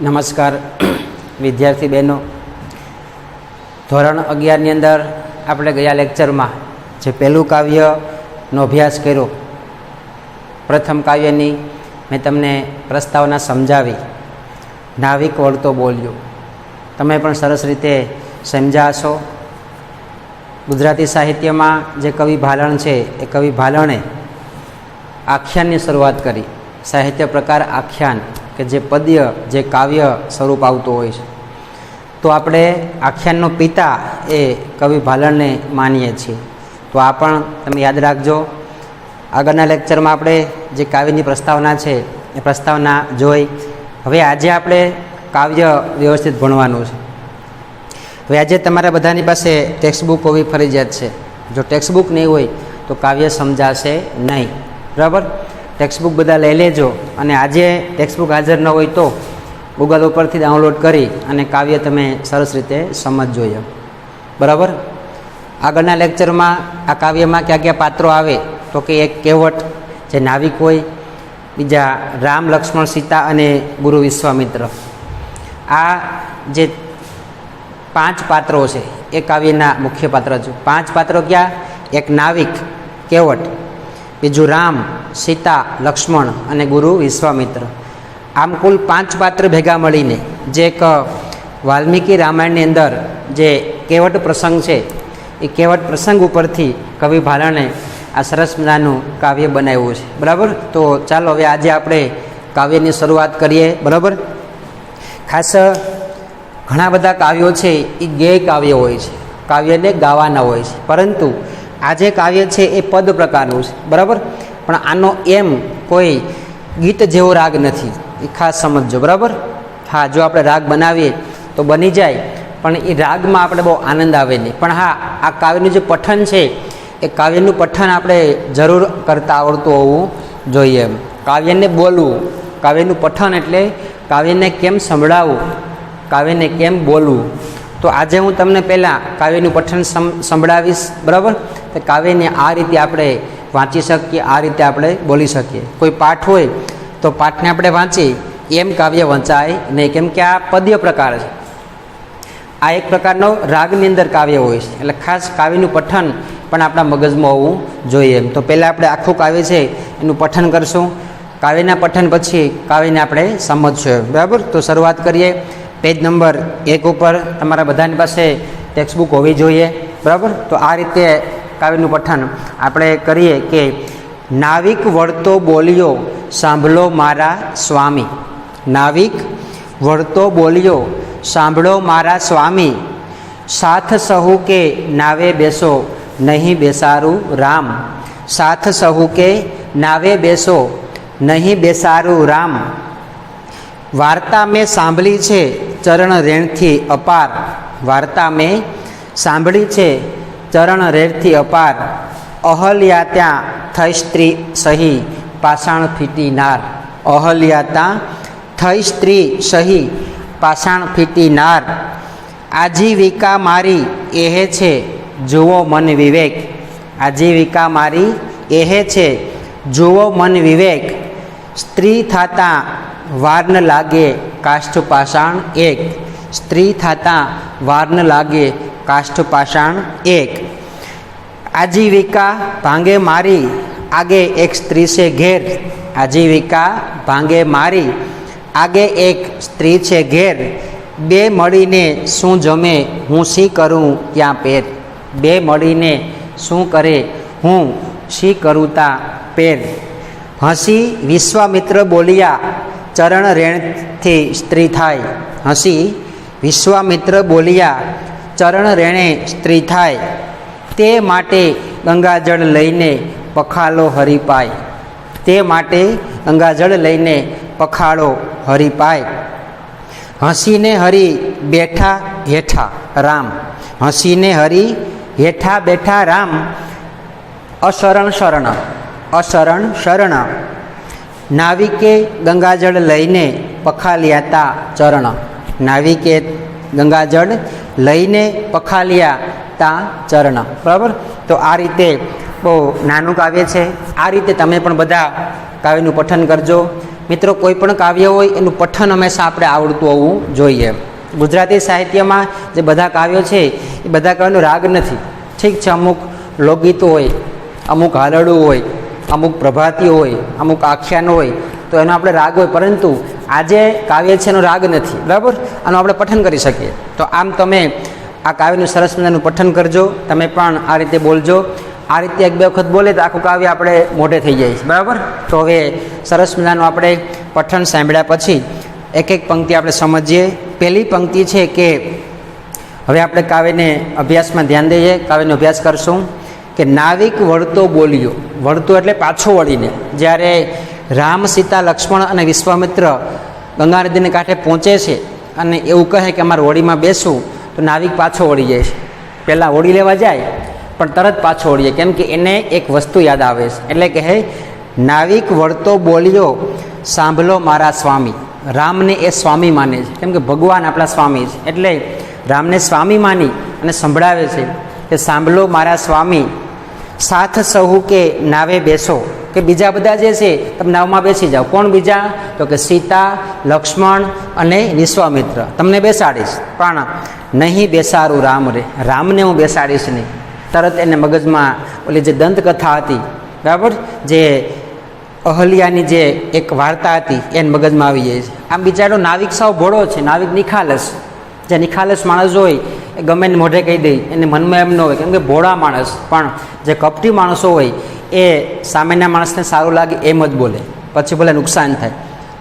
નમસ્કાર વિદ્યાર્થી બહેનો. ધોરણ 11ની અંદર આપણે ગયા લેક્ચરમાં જે પહેલું કાવ્યનો અભ્યાસ કર્યો, પ્રથમ કાવ્યની મેં તમને પ્રસ્તાવના સમજાવી. નાવિક વળતો બોલ્યો. તમે પણ સરસ રીતે સમજ્યા છો. ગુજરાતી સાહિત્યમાં જે કવિ ભાલણ છે એ કવિ ભાલણે આખ્યાનની શરૂઆત કરી. સાહિત્ય પ્રકાર આખ્યાન કે જે પદ્ય જે કાવ્ય સ્વરૂપ આવતું હોય છે, તો આપણે આખ્યાનનો પિતા એ કવિ ભાલણને માનીએ છીએ. તો આ પણ તમે યાદ રાખજો. આગળના લેક્ચરમાં આપણે જે કાવ્યની પ્રસ્તાવના છે એ પ્રસ્તાવના જોઈ. હવે આજે આપણે કાવ્ય વ્યવસ્થિત ભણવાનું છે. હવે આજે તમારા બધાની પાસે ટેક્સ્ટબુક હોવી ફરજિયાત છે. જો ટેક્સ્ટબુક નહીં હોય તો કાવ્ય સમજાશે નહીં, બરાબર? ટેક્સ્ટબુક બધા લઈ લેજો. અને આજે ટેક્સ્ટબુક હાજર ન હોય તો ગૂગલ ઉપરથી ડાઉનલોડ કરી અને કાવ્ય તમે સરસ રીતે સમજજો એમ, બરાબર? આગળના લેક્ચરમાં આ કાવ્યમાં કયા કયા પાત્રો આવે તો કે એક કેવટ જે નાવિક હોય, બીજા રામ, લક્ષ્મણ, સીતા અને ગુરુ વિશ્વામિત્ર. આ જે 5 પાત્રો છે એ કાવ્યના મુખ્ય પાત્ર છે. 5 પાત્રો ક્યાં? એક નાવિક, કેવટ, બીજું રામ, સીતા, લક્ષ્મણ અને ગુરુ વિશ્વામિત્ર. આમ કુલ 5 પાત્ર ભેગા મળીને જે એક વાલ્મીકી રામાયણની અંદર જે કેવટ પ્રસંગ છે એ કેવટ પ્રસંગ ઉપરથી કવિ ભાલણે આ સરસ મજાનું કાવ્ય બનાવ્યું છે, બરાબર? તો ચાલો હવે આજે આપણે કાવ્યની શરૂઆત કરીએ, બરાબર? ખાસ ઘણા બધા કાવ્યો છે એ ગેય કાવ્ય હોય છે, કાવ્યને ગાવાના હોય છે, પરંતુ આ જે કાવ્ય છે એ પદ પ્રકારનું છે, બરાબર? પણ આનો એમ કોઈ ગીત જેવો રાગ નથી, એ ખાસ સમજજો, બરાબર? હા, જો આપણે રાગ બનાવીએ તો બની જાય, પણ એ રાગમાં આપણે બહુ આનંદ આવે નહીં. પણ હા, આ કાવ્યનું જે પઠન છે એ કાવ્યનું પઠન આપણે જરૂર કરતાં આવડતું હોવું જોઈએ. એમ કાવ્યને બોલવું, કાવ્યનું પઠન એટલે કાવ્યને કેમ સંભળાવવું, કાવ્યને કેમ બોલવું. તો આજે હું તમને પહેલાં કાવ્યનું પઠન સંભળાવીશ, બરાબર? તો કાવ્યને આ રીતે આપણે વાંચી શકીએ, આ રીતે આપણે બોલી શકીએ. કોઈ પાઠ હોય તો પાઠને આપણે વાંચી એમ કાવ્ય વંચાય નહીં, કેમ કે આ પદ્ય પ્રકાર છે. આ એક પ્રકારનો રાગની અંદર કાવ્ય હોય છે, એટલે ખાસ કાવ્યનું પઠન પણ આપણા મગજમાં હોવું જોઈએ. એમ તો પહેલાં આપણે આખું કાવ્ય છે એનું પઠન કરશું. કાવ્યના પઠન પછી કાવ્યને આપણે સમજશું, બરાબર? તો શરૂઆત કરીએ. પેજ નંબર 1 ઉપર તમારા બધાની પાસે ટેક્સ્ટબુક હોવી જોઈએ, બરાબર? તો આ રીતે કાવ્યનું પઠન આપણે કરીએ કે નાવિક વળતો બોલ્યો સાંભળો મારા સ્વામી. નાવિક વળતો બોલ્યો સાંભળો મારા સ્વામી. સાથ સહુ કે નાવે બેસો નહીં બેસારું રામ. સાથ સહુ કે નાવે બેસો નહીં બેસારું રામ. વાર્તા મેં સાંભળી છે ચરણ રેણથી અપાર. વાર્તા મેં સાંભળી છે ચરણ રેણથી અપાર. અહલ્યા ત્યાં થઈ સ્ત્રી સહી પાષાણ ફીટી નાર. અહલ્યા ત્યાં થઈ સ્ત્રી સહી પાષાણ ફીટી નાર. આજીવિકા મારી એહે છે જુઓ મન વિવેક. આજીવિકા મારી એહે છે જુઓ મન વિવેક. સ્ત્રી થતાં વાર ન લાગે કાષ્ઠ પાષાણ એક. સ્ત્રી થતાં વાર ન લાગે કાષ્ઠ પાષાણ એક. આજીવિકા ભાંગે મારી આગે એક સ્ત્રી છે ઘેર. આજીવિકા ભાંગે મારી આગે એક સ્ત્રી છે ઘેર. બે મળીને શું જમે હું શી કરું ત્યાં પેર. બે મળીને શું કરે હું શી કરું ત્યાં પેર. હસી વિશ્વામિત્ર બોલ્યા ચરણ રેણથી સ્ત્રી થાય. હસી વિશ્વામિત્ર બોલ્યા ચરણ રેણે સ્ત્રી થાય. તે માટે ગંગાજળ લઈને પખાલો હરિપાય. તે માટે ગંગાજળ લઈને પખાળો હરિપાય. હસીને હરી બેઠા હેઠા રામ. હસીને હરી હેઠા બેઠા રામ. અશરણ શરણ. અશરણ શરણ. નાવિકે ગંગાજળ લઈને પખાલ્યા તા ચરણ. નાવિકે ગંગાજળ લઈને પખાલ્યા તા ચરણ, બરાબર? તો આ રીતે બહુ નાનું કાવ્ય છે. આ રીતે તમે પણ બધા કાવ્યનું પઠન કરજો. મિત્રો કોઈ પણ કાવ્ય હોય એનું પઠન હંમેશા આપણે આવડતું હોવું જોઈએ. ગુજરાતી સાહિત્યમાં જે બધા કાવ્યો છે એ બધા કાવ્યનો રાગ નથી. ઠીક છે, અમુક લોકગીતો હોય, અમુક હાલરડું હોય, અમુક પ્રભાતી હોય, અમુક આખ્યાન હોય, તો એનો આપણે રાગ હોય, પરંતુ આ જે કાવ્ય છે એનો રાગ નથી. બરાબર, આનું આપણે પઠન કરી શકીએ. તો આમ તમે આ કાવ્યનું સરસ મજાનું પઠન કરજો. તમે પણ આ રીતે બોલજો. આ રીતે એક બે વખત બોલે તો આખું કાવ્ય આપણે મોઢે થઈ જાય છે. બરાબર, તો હવે સરસ મજાનું આપણે પઠન સાંભળ્યા પછી એક એક પંક્તિ આપણે સમજીએ. પહેલી પંક્તિ છે કે હવે આપણે કાવ્યને અભ્યાસમાં ધ્યાન દઈએ, કાવ્યનો અભ્યાસ કરશું કે નાવિક વળતો બોલ્યો. વળતો એટલે પાછો વળીને. જ્યારે રામ, સીતા, લક્ષ્મણ અને વિશ્વામિત્ર ગંગા નદીને કાંઠે પહોંચે છે અને એવું કહે કે અમારે હોડીમાં બેસવું, તો નાવિક પાછો વળી જાય છે. પહેલાં હોડી લેવા જાય પણ તરત પાછો વળી જાય, કેમ કે એને એક વસ્તુ યાદ આવે છે. એટલે કહે નાવિક વળતો બોલ્યો, સાંભળો મારા સ્વામી. રામને એ સ્વામી માને છે, કેમ કે ભગવાન આપણા સ્વામી છે. એટલે રામને સ્વામી માની અને સંભળાવે છે કે સાંભળો મારા સ્વામી, સાથ સહુ કે નાવે બેસો. કે બીજા બધા જે છે તમે નાવમાં બેસી જાઓ. કોણ બીજા? તો કે સીતા, લક્ષ્મણ અને વિશ્વામિત્ર. તમને બેસાડીશ, પણ નહીં બેસાડું રામ રે. રામને હું બેસાડીશ નહીં. તરત એને મગજમાં ઓલી જે દંતકથા હતી, બરાબર, જે અહલ્યાની જે એક વાર્તા હતી એને મગજમાં આવી જાય છે. આમ બિચારો નાવિક સાવ ભોળો છે, નાવિક નિખાલસ. જે નિખાલસ માણસ હોય એ ગમે એને મોઢે કહી દે, એને મનમાં એમ ન હોય, કેમ કે ભોળા માણસ. પણ જે કપટી માણસો હોય એ સામેના માણસને સારું લાગે એમ જ બોલે, પછી ભલે નુકસાન થાય.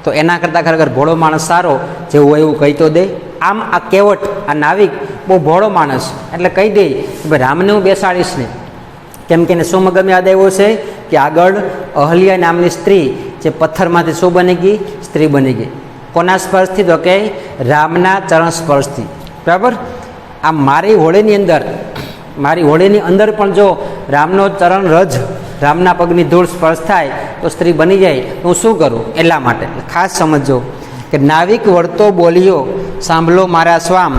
તો એના કરતાં ખરેખર ભોળો માણસ સારો, જેવું હોય એવું કહી તો દે. આમ આ કેવટ, આ નાવિક બહુ ભોળો માણસ, એટલે કહી દે કે ભાઈ રામને હું બેસાડીશ ને. કેમ કે એને શું મગજમાં યાદ આવ્યો છે કે આગળ અહલ્યા નામની સ્ત્રી જે પથ્થરમાંથી શું બની ગઈ? સ્ત્રી બની ગઈ. કોના સ્પર્શથી? તો કે રામના ચરણ સ્પર્શથી. બરાબર, આ મારી હોળીની અંદર પણ જો રામનો ચરણ રજ, રામના પગની ધૂળ સ્પર્શ થાય તો સ્ત્રી બની જાય, તો હું શું કરું? એટલા માટે ખાસ સમજો કે નાવિક વળતો બોલ્યો, સાંભળો મારા સ્વામ,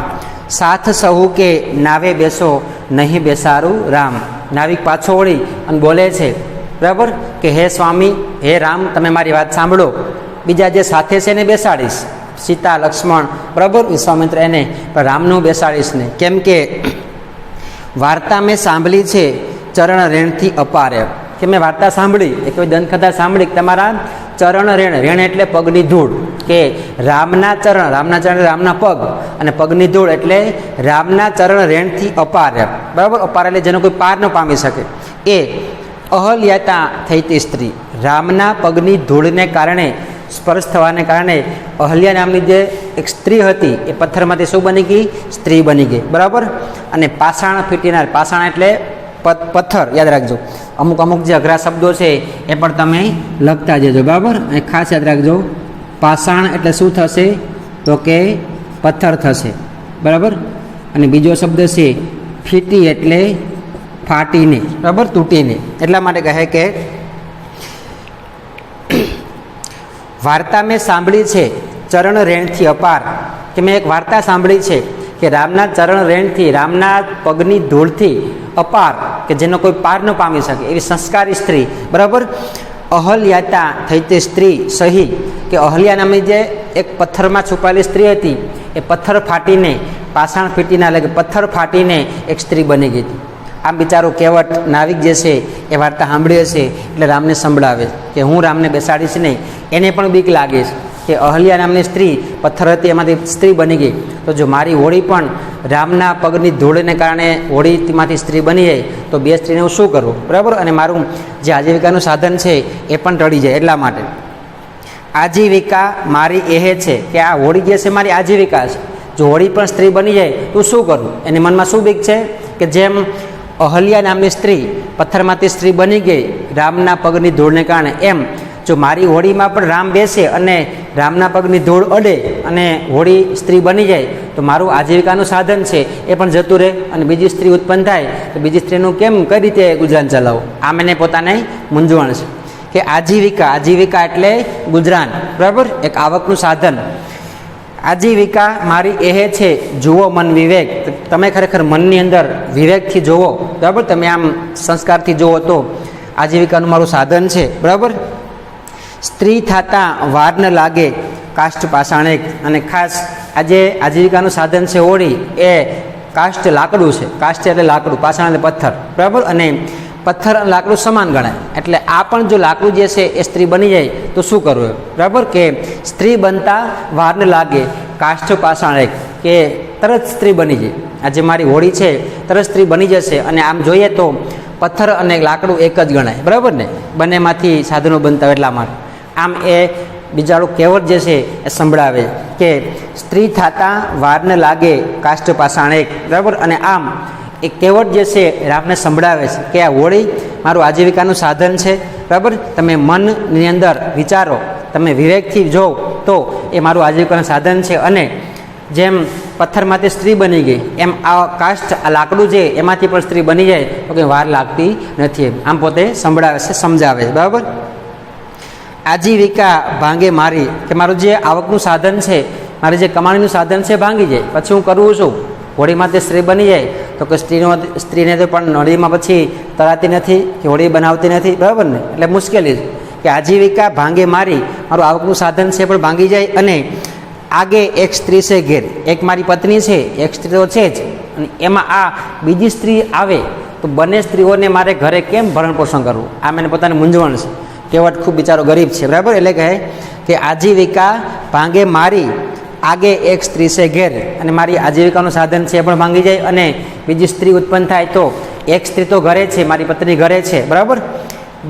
સાથ સહુ કે નાવે બેસો, નહીં બેસારું રામ. નાવિક પાછો વળી અને બોલે છે, બરાબર, કે હે સ્વામી, હે રામ, તમે મારી વાત સાંભળો. બીજા જે સાથે છે એને બેસાડીશ, સીતા, લક્ષ્મણ, બરાબર, વિશ્વામિત્ર, એને, પણ રામનું બેસાડીશ નહીં. કેમ કે વાર્તા મેં સાંભળી છે ચરણ રેણથી અપારે. કે મેં વાર્તા સાંભળી, એક દંતકથા સાંભળી કે તમારા ચરણ રેણ, રેણ એટલે પગની ધૂળ, કે રામના ચરણ, રામના પગ, અને પગની ધૂળ એટલે રામના ચરણ રેણથી અપાર. બરાબર, અપાર એટલે જેનો કોઈ પાર ન પામી શકે. એ અહલ્યાતા થઈ તે સ્ત્રી, રામના પગની ધૂળને કારણે, સ્પર્શ થવાને કારણે અહલ્યા નામની જે એક સ્ત્રી હતી એ પથ્થરમાંથી શું બની ગઈ? સ્ત્રી બની ગઈ. બરાબર, અને પાષાણ ફીટીનાર, પાષાણ એટલે પથ્થર, યાદ રાખજો. અમુક જે અઘરા શબ્દો છે એ પણ તમે લખતા જજો. બરાબર, અને ખાસ યાદ રાખજો, પાષાણ એટલે શું થશે? તો કે પથ્થર થશે. બરાબર, અને બીજો શબ્દ છે ફીટી એટલે ફાટીને, બરાબર, તૂટીને. એટલા માટે કહે કે વાર્તા મેં સાંભળી છે ચરણ રેણથી અપાર. કે મેં એક વાર્તા સાંભળી છે કે રામના ચરણ રેણથી, રામના પગની ધૂળથી અપાર, કે જેનો કોઈ પાર ન પામી શકે એવી સંસ્કારી સ્ત્રી. બરાબર, અહલ્યાતા થઈ તે સ્ત્રી સહી, કે અહલ્યા નામની જે એક પથ્થરમાં છુપાયેલી સ્ત્રી હતી એ પથ્થર ફાટીને, પાષાણ ફીટીના, એટલે કે પથ્થર ફાટીને એક સ્ત્રી બની ગઈ હતી. આમ બિચારો કેવટ નાવિક જે છે એ વાર્તા સાંભળી હશે એટલે રામને સંભળાવે કે હું રામને બેસાડીશ નહીં. એને પણ બીક લાગે છે કે અહલ્યા નામની સ્ત્રી પથ્થર હતી એમાંથી સ્ત્રી બની ગઈ, તો જો મારી હોળી પણ રામના પગની ધૂળને કારણે હોળીમાંથી સ્ત્રી બની જાય તો બે સ્ત્રીને હું શું કરું? બરાબર, અને મારું જે આજીવિકાનું સાધન છે એ પણ ટળી જાય. એટલા માટે આજીવિકા મારી એ છે કે આ હોળી જે છે મારી આજીવિકા છે. જો હોળી પણ સ્ત્રી બની જાય તો શું કરું? એની મનમાં શું બીક છે કે જેમ અહલ્યા નામની સ્ત્રી પથ્થરમાંથી સ્ત્રી બની ગઈ રામના પગની ધૂળને કારણે, એમ જો મારી હોળીમાં પણ રામ બેસે અને રામના પગની ધૂળ અડે અને હોળી સ્ત્રી બની જાય તો મારું આજીવિકાનું સાધન છે એ પણ જતું રહે, અને બીજી સ્ત્રી ઉત્પન્ન થાય તો બીજી સ્ત્રીનું કેમ, કઈ રીતે ગુજરાન ચલાવવું? આમ એને પોતાને મૂંઝવણ છે કે આજીવિકા એટલે ગુજરાન. બરાબર, એક આવકનું સાધન. આજીવિકા મારી એ છે જુઓ મન વિવેક. તમે ખરેખર મનની અંદર વિવેકથી જુઓ. બરાબર, તમે આમ સંસ્કારથી જુઓ તો આજીવિકાનું મારું સાધન છે. બરાબર, સ્ત્રી થતાં વાર ન લાગે કાષ્ઠ પાષાણેક. અને ખાસ આજે આજીવિકાનું સાધન છે હોળી, એ કાષ્ઠ લાકડું છે. કાષ્ઠ એટલે લાકડું, પાષાણ એટલે પથ્થર, બરાબર. અને પથ્થર અને લાકડું સમાન ગણાય. એટલે આ પણ જો લાકડું જે છે એ સ્ત્રી બની જાય તો શું કરવું, બરાબર. કે સ્ત્રી બનતા વાર ન લાગે કાષ્ઠ પાષાણેક, કે તરત સ્ત્રી બની જાય. આજે મારી હોળી છે તરત સ્ત્રી બની જશે. અને આમ જોઈએ તો પથ્થર અને લાકડું એક જ ગણાય, બરાબર ને. બંનેમાંથી સાધનો બનતા હોય એટલા માટે. આમ એ બીજાળું કહેવત જે છે એ સંભળાવે કે સ્ત્રી થતાં વાર ન લાગે કાષ્ઠ પાષાણેક, બરાબર. અને આમ એ કહેવત જે છે રામને સંભળાવે છે કે આ હોળી મારું આજીવિકાનું સાધન છે, બરાબર. તમે મનની અંદર વિચારો, તમે વિવેકથી જોવો તો એ મારું આજીવિકાનું સાધન છે. અને જેમ પથ્થરમાંથી સ્ત્રી બની ગઈ એમ આ કાષ્ઠ, આ લાકડું છે એમાંથી પણ સ્ત્રી બની જાય તો કંઈ વાર લાગતી નથી. આમ પોતે સંભળાવે છે, સમજાવે છે, બરાબર. આજીવિકા ભાંગે મારી, કે મારું જે આવકનું સાધન છે, મારે જે કમાણીનું સાધન છે ભાંગી જાય, પછી હું કરવું છું? હોળીમાં તે સ્ત્રી બની જાય તો કે સ્ત્રીને તો પણ હોળીમાં પછી તરાતી નથી કે હોળી બનાવતી નથી, બરાબર ને. એટલે મુશ્કેલી છે કે આજીવિકા ભાંગે મારી, મારું આવકનું સાધન છે પણ ભાંગી જાય. અને આગે એક સ્ત્રી છે ઘેર, એક મારી પત્ની છે, એક સ્ત્રી તો છે જ, અને એમાં આ બીજી સ્ત્રી આવે તો બંને સ્ત્રીઓને મારે ઘરે કેમ ભરણ પોષણ કરવું? આ મને પોતાની મૂંઝવણ છે. કહેવત ખૂબ બિચારો ગરીબ છે, બરાબર. એટલે કહે કે આજીવિકા ભાંગે મારી, આગે એક સ્ત્રી છે ઘેર, અને મારી આજીવિકાનું સાધન છે એ પણ ભાંગી જાય. અને બીજી સ્ત્રી ઉત્પન્ન થાય તો એક સ્ત્રી તો ઘરે છે, મારી પત્ની ઘરે છે, બરાબર.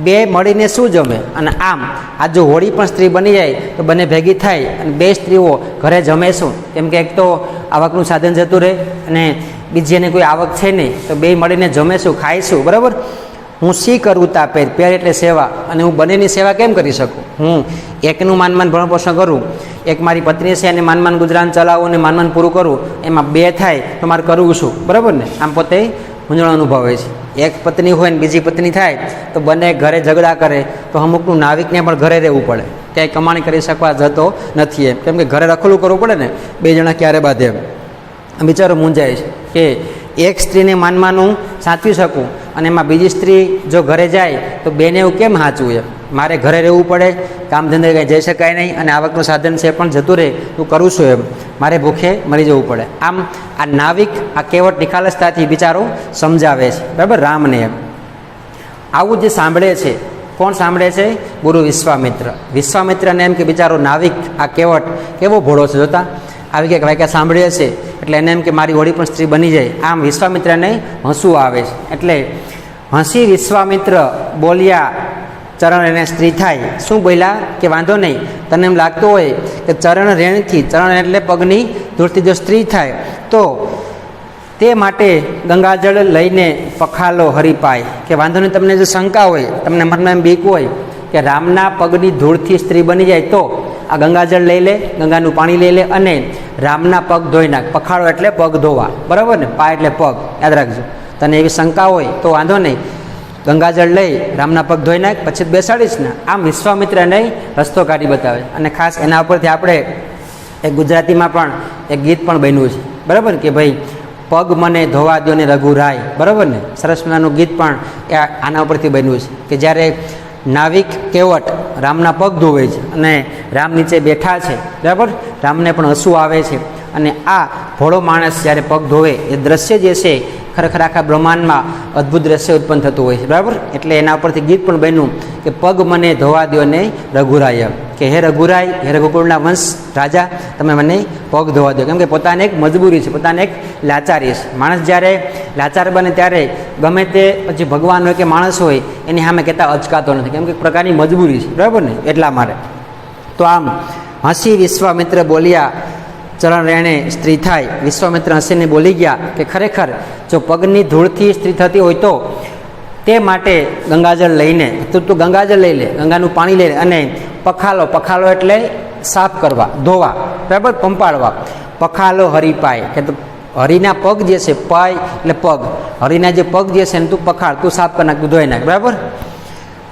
બે મળીને શું જમે? અને આમ આ જો હોળી પણ સ્ત્રી બની જાય તો બંને ભેગી થાય અને બે સ્ત્રીઓ ઘરે જમે શું? કેમ કે એક તો આવકનું સાધન જતું રહે અને બીજી એને કોઈ આવક છે નહીં, તો બે મળીને જમે શું, ખાઈશું, બરાબર. હું શી કરું તા પેર, પેર એટલે સેવા, અને હું બંનેની સેવા કેમ કરી શકું? હું એકનું માન ભરણ પોષણ કરું, એક મારી પત્ની છે અને માન ગુજરાન ચલાવું અને માન પૂરું કરું, એમાં બે થાય તો મારે કરવું શું, બરાબર ને. આમ પોતે મૂંઝવણ અનુભવે છે. એક પત્ની હોય ને બીજી પત્ની થાય તો બંને ઘરે ઝઘડા કરે તો અમુકનું નાવિકને પણ ઘરે રહેવું પડે, ક્યાંય કમાણી કરી શકવા જતો નથી એમ. કેમ કે ઘરે રખડવું કરવું પડે ને, બે જણા ક્યારે બાંધે એમ. બિચારો મૂંઝાય છે કે એક સ્ત્રીને માનવાનું સાચવી શકું અને એમાં બીજી સ્ત્રી જો ઘરે જાય તો બેને એવું કેમ સાચવું એમ? મારે ઘરે રહેવું પડે, કામ ધંધે કંઈ જઈ શકાય નહીં, અને આવકનું સાધન છે પણ જતું રહે, તું કરું છું એમ, મારે ભૂખે મરી જવું પડે. આમ આ નાવિક આ કેવટ નિખાલસતાથી બિચારો સમજાવે છે, બરાબર, રામને એમ. આવું જે સાંભળે છે, કોણ સાંભળે છે? ગુરુ વિશ્વામિત્ર. વિશ્વામિત્રને એમ કે બિચારો નાવિક આ કેવટ કેવો ભોળો છે, જોતા આવી કંઈક વાક્ય સાંભળીએ છે એટલે એને એમ કે મારી હોળી પણ સ્ત્રી બની જાય. આમ વિશ્વામિત્રને હસવું આવે છે. એટલે હસી વિશ્વામિત્ર બોલ્યા, ચરણ એને સ્ત્રી થાય. શું બોલ્યા? કે વાંધો નહીં, તને એમ લાગતું હોય કે ચરણ રેણથી, ચરણ એટલે પગની ધૂળથી જો સ્ત્રી થાય તો તે માટે ગંગાજળ લઈને પખાલો હરિપાય. કે વાંધો નહીં, તમને જો શંકા હોય, તમને મનમાં એમ બીક હોય કે રામના પગની ધૂળથી સ્ત્રી બની જાય તો આ ગંગાજળ લઈ લે, ગંગાનું પાણી લઈ લે અને રામના પગ ધોઈ નાખ. પખાળો એટલે પગ ધોવા, બરાબર ને, પા એટલે પગ, યાદ રાખજો. તને એવી શંકા હોય તો વાંધો નહીં, ગંગાજળ લઈ રામના પગ ધોઈ નાખ, પછી બેસાડીશ ને. આમ વિશ્વામિત્રને રસ્તો કાઢી બતાવે. અને ખાસ એના ઉપરથી આપણે એક ગુજરાતીમાં પણ એક ગીત પણ બન્યું છે, બરાબર, કે ભાઈ પગ મને ધોવા દો ને રઘુરાય, બરાબર ને. સરસ મજાનું ગીત પણ એ આના ઉપરથી બન્યું છે કે જ્યારે નાવિક કેવટ રામના પગ ધોવે છે અને રામ નીચે બેઠા છે, બરાબર, રામને પણ હસવું આવે છે. અને આ ભોળો માણસ જ્યારે પગ ધોવે એ દ્રશ્ય જે છે ખરેખર આખા બ્રહ્માંડમાં અદ્ભુત દ્રશ્ય ઉત્પન્ન થતું હોય છે, બરાબર. એટલે એના ઉપરથી ગીત પણ બન્યું કે પગ મને ધોવા દો ને રઘુરાય, કે હે રઘુરાય, હે રઘુકુળના વંશ રાજા, તમે મને પગ ધોવા દો. કેમ કે પોતાને એક મજબૂરી છે, પોતાને એક લાચારી છે. માણસ જ્યારે લાચાર બને ત્યારે ગમે તે પછી ભગવાન હોય કે માણસ હોય એની સામે કહેતા અચકાતો નથી, કેમ કે એક પ્રકારની મજબૂરી છે, બરાબર ને, એટલા માટે. તો આમ હસી વિશ્વામિત્ર બોલ્યા, ચરણ રેણે સ્ત્રી થાય. વિશ્વામિત્ર હસીને બોલી ગયા કે ખરેખર જો પગની ધૂળથી સ્ત્રી થતી હોય તો તે માટે ગંગાજળ લઈને, તું ગંગાજળ લઈ લે, ગંગાનું પાણી લઈ લે અને પખાલો, પખાલો એટલે સાફ કરવા, ધોવા, બરાબર, પંપાળવા. પખાલો હરિપાય, કે હરિના પગ જે છે, પાય એટલે પગ, હરિના જે પગ જે છે ને તું પખાળ, તું સાફ કરી નાખ, તું ધોઈ નાખ, બરાબર.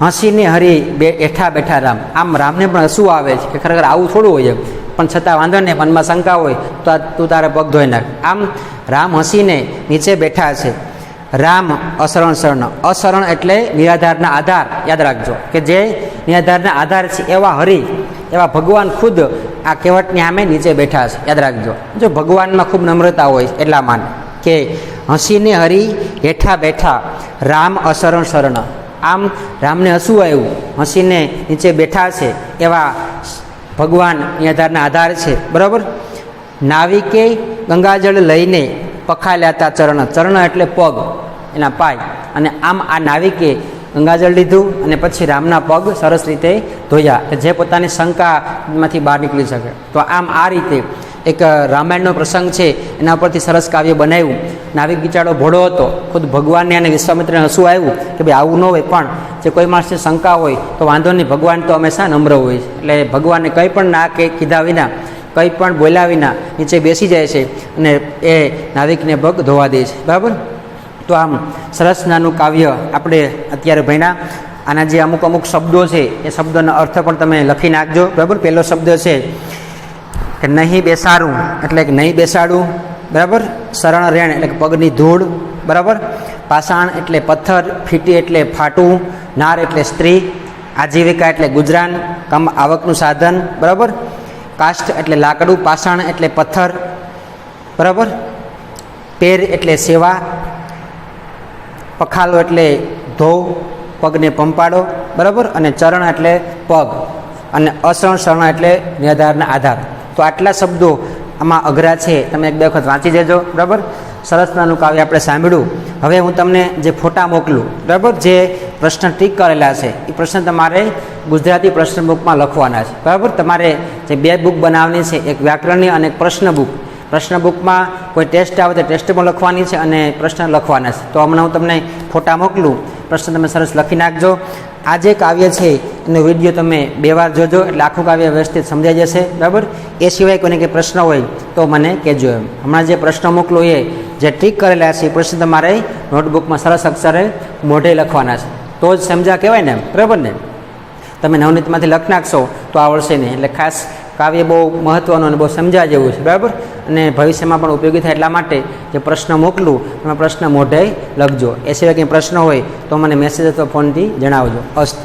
હસીને હરી બેઠા બેઠા રામ. આમ રામને પણ હસવું આવે છે કે ખરેખર આવું થોડું હોય એમ, પણ છતાં વાંધો નહીં, મનમાં શંકા હોય તો તું તારે પગ ધોઈ નાખ. આમ રામ હસીને નીચે બેઠા છે રામ અસરણ શરણ. અસરણ એટલે નિરાધારના આધાર. યાદ રાખજો કે જે નિરાધારના આધાર છે એવા હરિ, એવા ભગવાન ખુદ આ કહેવતની સામે નીચે બેઠા છે. યાદ રાખજો. જો ભગવાનમાં ખૂબ નમ્રતા હોય એટલા માટે કે હસીને હરિ હેઠા બેઠા રામ અસરણ શરણ. આમ રામને હસવું આવ્યું, હસીને નીચે બેઠા છે એવા ભગવાન નિરાધારના આધાર છે. બરાબર. નાવિકે ગંગાજળ લઈને પખાલ્યા હતા ચરણ. ચરણ એટલે પગ, એના પાય. અને આમ આ નાવિકે ગંગાજળ લીધું અને પછી રામના પગ સરસ રીતે ધોયા કે જે પોતાની શંકામાંથી બહાર નીકળી શકે. તો આમ આ રીતે એક રામાયણનો પ્રસંગ છે, એના પરથી સરસ કાવ્ય બનાવ્યું. નાવિક બિચારો ભોળો હતો, ખુદ ભગવાનને અને વિશ્વામિત્રને હસવું આવ્યું કે ભાઈ આવું ન હોય, પણ જે કોઈ માણસને શંકા હોય તો વાંધો નહીં, ભગવાન તો હંમેશા નમ્ર હોય છે. એટલે ભગવાનને કંઈ પણ ના કે કીધા વિના, કંઈ પણ બોલ્યા વિના નીચે બેસી જાય છે અને એ નાવિકને પગ ધોવા દે છે. બરાબર. તો આમ સરસ નાનું કાવ્ય આપણે અત્યારે ભણ્યા. આના જે અમુક અમુક શબ્દો છે એ શબ્દોનો અર્થ પણ તમે લખી નાખજો. બરાબર. પહેલો શબ્દ છે કે નહીં બેસાડું એટલે કે નહીં બેસાડું. બરાબર. શરણ રેણ એટલે કે પગની ધૂળ. બરાબર. પાષાણ એટલે પથ્થર, ફીટી એટલે ફાટવું, નાર એટલે સ્ત્રી, આજીવિકા એટલે ગુજરાન, કમ આવકનું સાધન. બરાબર. કાષ્ઠ એટલે લાકડું, પાષાણ એટલે પથ્થર. બરાબર. પેર એટલે સેવા, પખાલો એટલે ધોવ, પગને પંપાડો. બરાબર. અને ચરણ એટલે પગ, અને અસરણ શરણ એટલે નિરાધારના આધાર. તો આટલા શબ્દો આમાં અઘરા છે, તમે એક બે વખત વાંચી દેજો. બરાબર. સરસ નાનું કાવ્ય આપણે સાંભળ્યું. હવે હું તમને જે ફોટા મોકલું, બરાબર, જે પ્રશ્ન ટીક કરેલા છે એ પ્રશ્ન તમારે ગુજરાતી પ્રશ્ન બુકમાં લખવાના છે. બરાબર. તમારે જે બે બુક બનાવવાની છે, એક વ્યાકરણની અને એક પ્રશ્ન બુક. પ્રશ્ન બુકમાં કોઈ ટેસ્ટ આવે તો ટેસ્ટમાં લખવાની છે અને પ્રશ્ન લખવાના છે. તો હમણાં હું તમને ફોટા મોકલું, પ્રશ્ન તમે સરસ લખી નાખજો. આ જે કાવ્ય છે એનો વિડીયો તમે 2 વાર જોજો એટલે આખું કાવ્ય વ્યવસ્થિત સમજાઈ જશે. બરાબર. એ સિવાય કોઈને કંઈ પ્રશ્ન હોય તો મને કહેજો. એમ હમણાં જે પ્રશ્ન મોકલો એ જે ટીક કરેલા છે એ પ્રશ્ન તમારે નોટબુકમાં સરસ અક્ષરે મોઢે લખવાના છે, તો જ સમજા કહેવાય ને. બરાબર ને. તમે નવનીતમાંથી લખ નાખશો તો આવડશે નહીં. એટલે ખાસ કાવ્ય બહુ મહત્ત્વનું અને બહુ સમજા જેવું છે. બરાબર. અને ભવિષ્યમાં પણ ઉપયોગી થાય એટલા માટે જે પ્રશ્ન મોકલું તમે પ્રશ્ન મોઢે લખજો. એ સિવાય કંઈ પ્રશ્ન હોય તો મને મેસેજ અથવા ફોનથી જણાવજો. અસ્તુ.